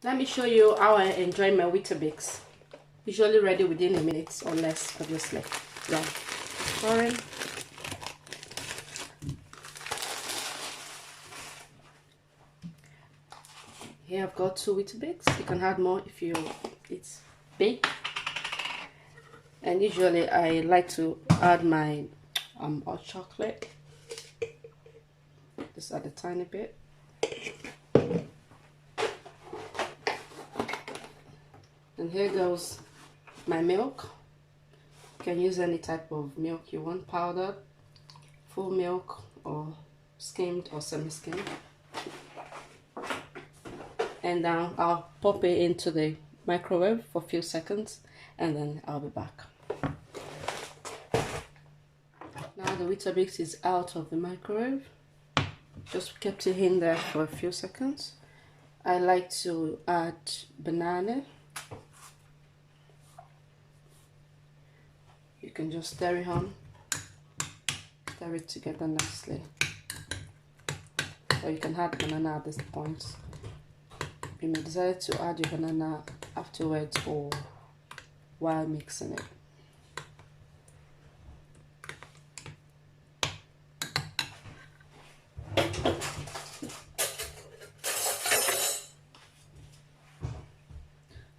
Let me show you how I enjoy my Weatabix. Usually ready within a minute or less, obviously. Yeah. Pouring. Here I've got 2 Weatabix. You can add more if it's big. And usually I like to add my hot chocolate. Just add a tiny bit. And here goes my milk. You can use any type of milk you want, powdered, full milk, or skimmed or semi-skimmed. And now I'll pop it into the microwave for a few seconds and then I'll be back. Now the Weatabix is out of the microwave. Just kept it in there for a few seconds. I like to add banana. You can just stir it on, stir it together nicely. Or you can add banana at this point. You may decide to add your banana afterwards or while mixing it.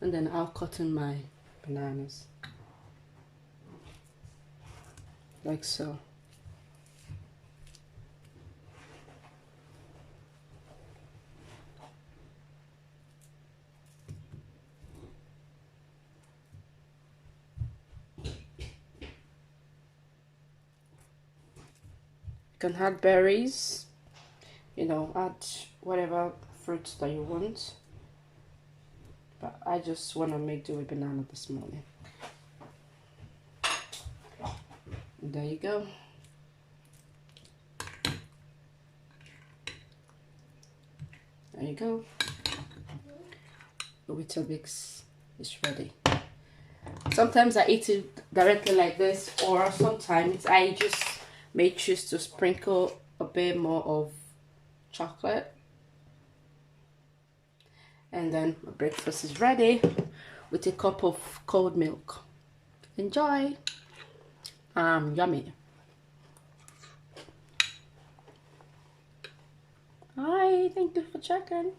And then I'll cut in my bananas like so. You can add berries, add whatever fruits that you want. But I just want to make do with banana this morning. And there you go. There you go. The Weatabix is ready. Sometimes I eat it directly like this, or sometimes I just may choose to sprinkle a bit more of chocolate. And then my breakfast is ready with a cup of cold milk. Enjoy. Yummy. Hi, thank you for checking.